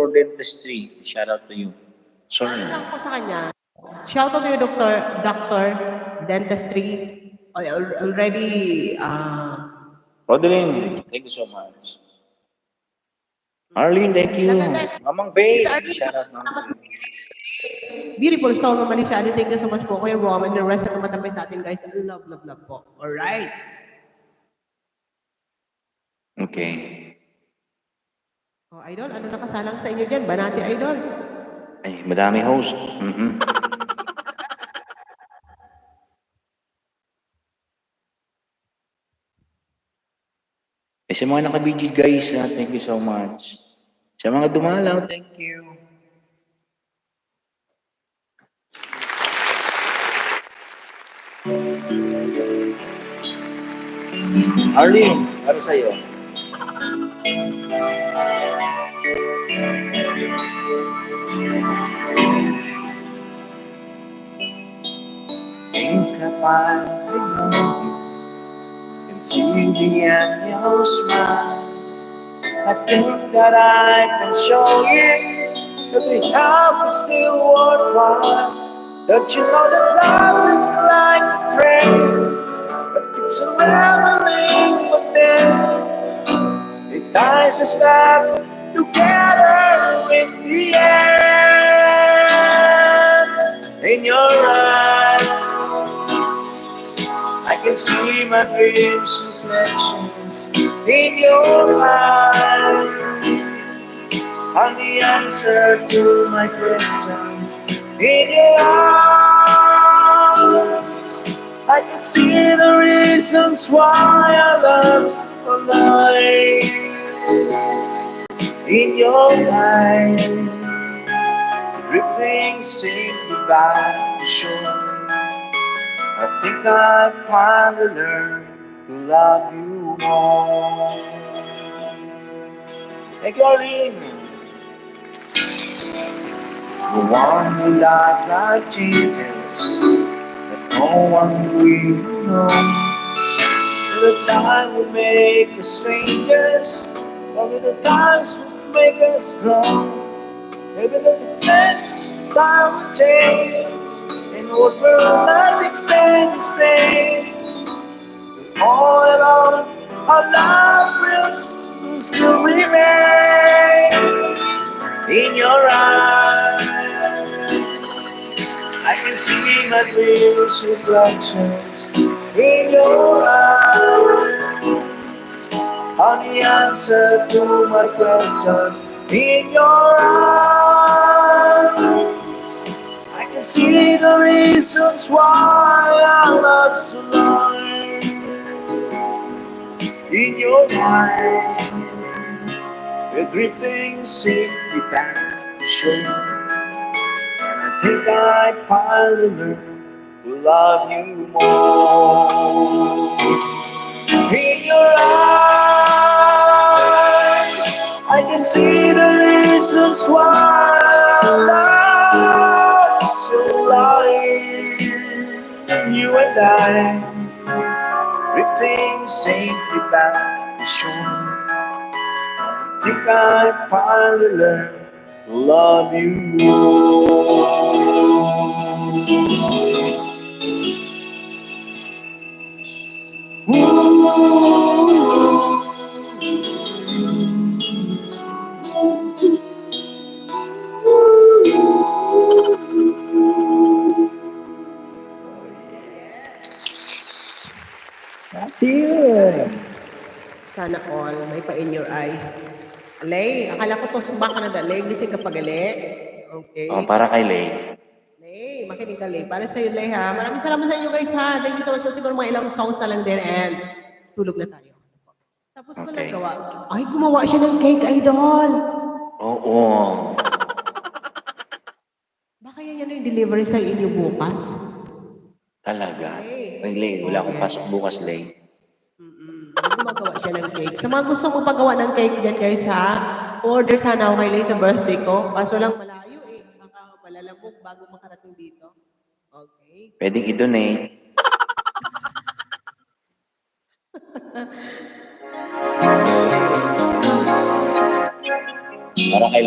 Dr. Dentistry. Shout out to you. Sir. Ano lang po sa kanya? Shout out to you, Doctor Dentistry. Already, Rodeline, thank you so much. Arlene, thank you. Mamang Bay, shout out Mamang Bay. beautiful soul, Mama Lishadi. Thank you so much po, Kuya Rom, and the rest na tumatambay sa atin, guys. Love, love, love po. Alright. Okay. Oh, Idol, ano nakasalang sa inyo dyan? Banati, Idol. Ay, madami host. Eh, sa mga nakabigil guys, thank you so much. Sa mga dumalaw, thank you. Arlene, para sa'yo. Kapal and see the annual smile. I think that I can show you that we have is still worthwhile. Don't you know that love is like a friend, but it's a memory, but then it ties us back together in the end. In your eyes, I can see my dreams reflections in your eyes. I'm the answer to my questions in your eyes. I can see the reasons why our love's alive in your eyes. Everything seems about to show. I think I finally learned to love you more. Hey, Colleen. The one who loves life changes, that no one really knows. The time will make us strangers, only the times will make us grow. Maybe the defense time will change, and what will nothing stay the same. All along, our love will still remain in your eyes. I can see my dreams reflections in your eyes. On the answer to my questions in your eyes. I can see the reasons why I love so long in your mind. Everything seems to be back to show. I think I finally learned to love you more. In your eyes, I can see the reasons why our love is so alive. You and I, everything seems to be back to shore. I think I finally learned to love you more. That's you. Sana all, may pa in your eyes. Alay, akala ko to subak ka na dalay. Gising ka pagali. Okay. Oh, para kay Lay. Lay, makinig ka, Lay. Para sa'yo, Lay, ha? Maraming salamat sa inyo, guys, ha? Thank you so much. Siguro mga ilang songs na lang din and tulog na tayo. Tapos ko lang Okay. gawa. Ay, gumawa siya ng cake, Idol. Oo. Baka yan yung delivery sa inyo bukas. Talaga. Lay. Ay, Lay, wala akong pasok bukas, Lay. Gumagawa siya ng cake. Sa mga gusto mong paggawa ng cake dyan, guys, ha? Order sana ako kay Lay sa birthday ko. Kaso lang malayo, eh. Baka malalabog bago makarating dito. Okay. Pwedeng i-donate. Para kay